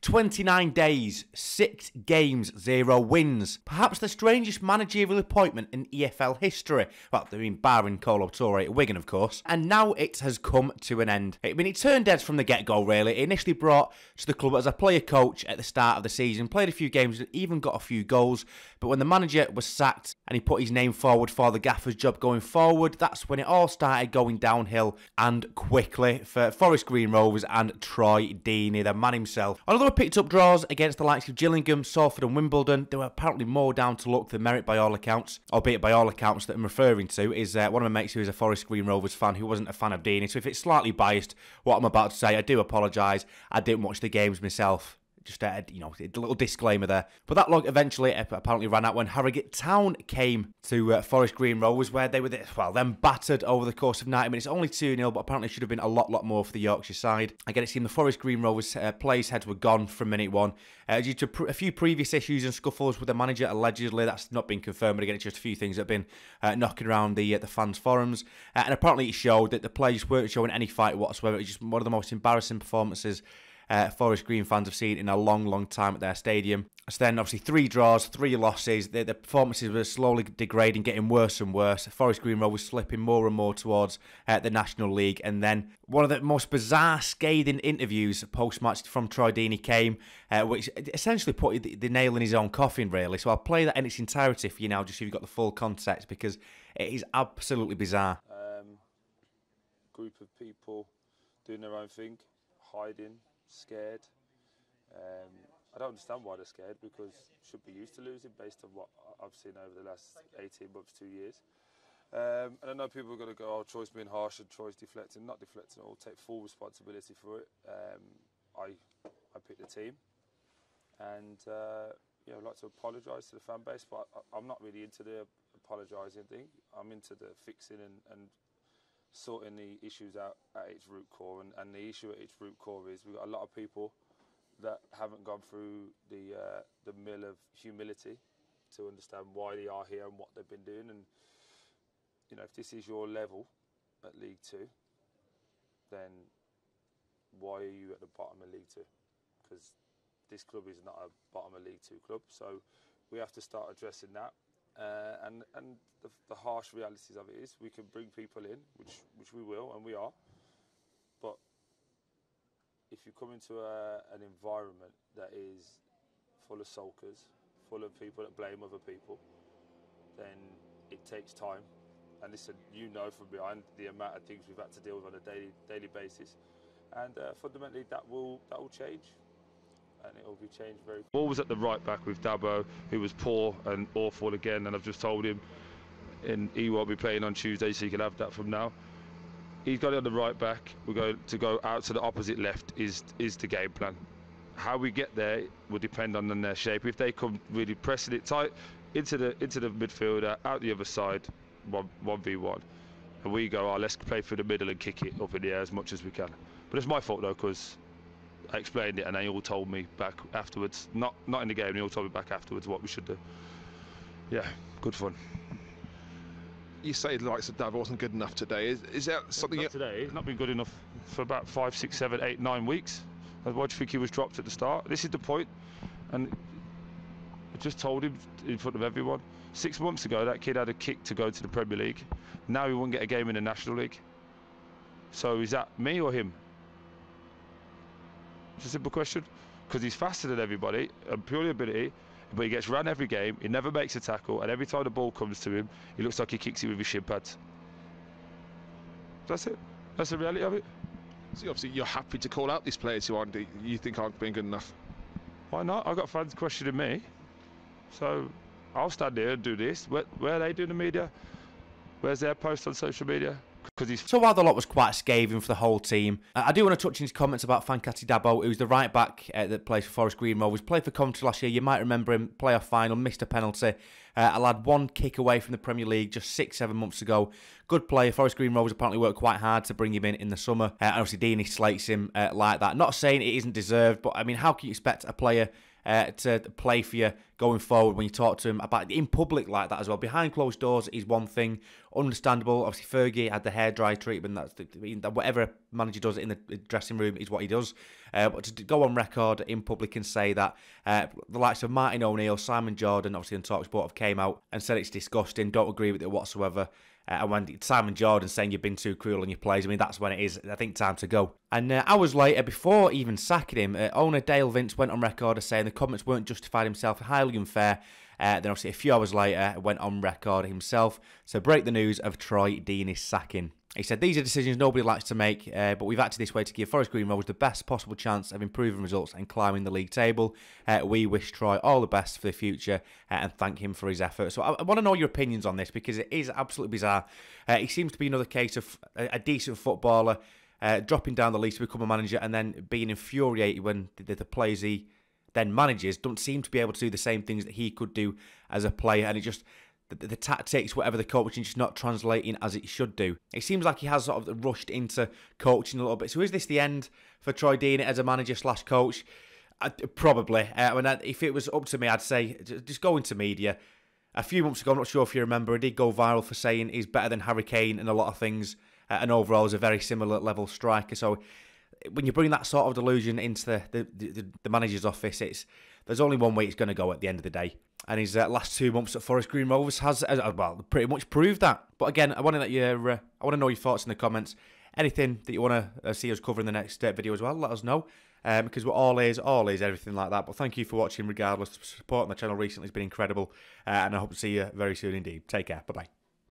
29 days, 6 games, 0 wins. Perhaps the strangest managerial appointment in EFL history. Well, I mean, barring Colo Torre at Wigan, of course. And now it has come to an end. I mean, it turned heads from the get-go, really. It initially brought to the club as a player-coach at the start of the season, played a few games, even got a few goals. But when the manager was sacked and he put his name forward for the gaffer's job going forward, that's when it all started going downhill, and quickly, for Forest Green Rovers and Troy Deeney, the man himself. Although they picked up draws against the likes of Gillingham, Salford and Wimbledon, they were apparently more down to luck than merit by all accounts, albeit by all accounts that I'm referring to is one of my mates who is a Forest Green Rovers fan who wasn't a fan of Deeney, so if it's slightly biased what I'm about to say, I do apologise. I didn't watch the games myself. Just a little disclaimer there. But that log eventually apparently ran out when Harrogate Town came to Forest Green Rovers, where they were, then battered over the course of 90 minutes. Only 2-0, but apparently should have been a lot more for the Yorkshire side. Again, it seemed the Forest Green Rovers players' heads were gone from minute one. Due to a few previous issues and scuffles with the manager, allegedly. That's not been confirmed, but again, it's just a few things that have been knocking around the fans' forums. And apparently it showed that the players weren't showing any fight whatsoever. It was just one of the most embarrassing performances Forest Green fans have seen in a long time at their stadium. So then obviously 3 draws, 3 losses. The performances were slowly degrading, getting worse and worse. Forest Green Rovers slipping more and more towards the National League. And then one of the most bizarre, scathing interviews post-match from Troy Deeney came, which essentially put the nail in his own coffin, really. So I'll play that in its entirety for you now, just so you've got the full context, because it is absolutely bizarre. Group of people doing their own thing, hiding, scared. I don't understand why they're scared, because should be used to losing based on what I've seen over the last 18 months, 2 years. And I know people are going to go, oh, Troy's being harsh and Troy's deflecting. Not deflecting at all, take full responsibility for it. I picked the team, and I'd like to apologise to the fan base, but I'm not really into the apologising thing. I'm into the fixing and sorting the issues out at its root core, and the issue at its root core is we've got a lot of people that haven't gone through the mill of humility to understand why they are here and what they've been doing. And if this is your level at League 2, then why are you at the bottom of League 2? Because this club is not a bottom of League 2 club, so we have to start addressing that. And the harsh realities of it is we can bring people in, which we will, and we are. But if you come into an environment that is full of sulkers, full of people that blame other people, then it takes time. And listen, from behind the amount of things we've had to deal with on a daily basis, and fundamentally that will change. And it will be changed very quickly. Always at the right back with Dabo, who was poor and awful again, and I've just told him he won't be playing on Tuesday, so he can have that from now. He's got it on the right back. We're going to go out to the opposite left is the game plan. How we get there will depend on their shape. If they come really pressing it tight into the midfielder, out the other side, 1v1, and we go, let's play through the middle and kick it up in the air as much as we can. But it's my fault though, because I explained it and they all told me back afterwards, not in the game, they all told me back afterwards what we should do. Yeah, good fun. You say the likes of Davo wasn't good enough today. Is that something? Not today. It's not been good enough for about 5, 6, 7, 8, 9 weeks. Why do you think he was dropped at the start? This is the point, and I just told him in front of everyone. 6 months ago, that kid had a kick to go to the Premier League. Now he won't get a game in the National League. So is that me or him? It's a simple question, because he's faster than everybody and purely ability, but he gets run every game, he never makes a tackle, and every time the ball comes to him, he looks like he kicks it with his shin pads. That's it. That's the reality of it. So obviously you're happy to call out these players who you think aren't being good enough. Why not? I've got fans questioning me, so I'll stand here and do this. Where are they doing the media? Where's their post on social media? So while the lot was quite scathing for the whole team, I do want to touch on his comments about Fankati Dabo, who's the right back that plays for Forest Green Rovers. Played for Coventry last year, you might remember him, playoff final, missed a penalty. A lad 1 kick away from the Premier League just 6, 7 months ago. Good player. Forest Green Rovers apparently worked quite hard to bring him in the summer. And obviously Deeney slates him like that. Not saying it isn't deserved, but I mean, how can you expect a player to play for you going forward when you talk to him about in public like that as well. Behind closed doors is one thing, understandable. Obviously, Fergie had the hairdryer treatment. Whatever a manager does in the dressing room is what he does. But to go on record in public and say that the likes of Martin O'Neill, Simon Jordan, obviously on TalkSport, have came out and said it's disgusting, don't agree with it whatsoever. And when Simon Jordan saying you've been too cruel on your players, I mean, that's when it is, I think, time to go. And hours later, before even sacking him, owner Dale Vince went on record as saying the comments weren't justified himself, highly unfair. Then obviously a few hours later, went on record himself to break the news of Troy Deeney's sacking. He said, these are decisions nobody likes to make, but we've acted this way to give Forest Green Rovers the best possible chance of improving results and climbing the league table. We wish Troy all the best for the future and thank him for his effort. So I want to know your opinions on this because it is absolutely bizarre. He seems to be another case of a decent footballer dropping down the league to become a manager and then being infuriated when the players he then manages don't seem to be able to do the same things that he could do as a player, and it just... The tactics, whatever the coaching, just not translating as it should do. It seems like he has sort of rushed into coaching a little bit. So is this the end for Troy Deeney as a manager/coach? Probably. If it was up to me, I'd say just go into media. A few months ago, I'm not sure if you remember, he did go viral for saying he's better than Harry Kane in a lot of things, and overall is a very similar level striker. So when you bring that sort of delusion into the manager's office, there's only one way it's going to go at the end of the day. And his last 2 months at Forest Green Rovers has, pretty much proved that. But again, I want to know your thoughts in the comments. Anything that you want to see us cover in the next video as well, let us know. Because we're all ears, everything like that. But thank you for watching regardless. Supporting the channel recently has been incredible. And I hope to see you very soon indeed. Take care. Bye-bye.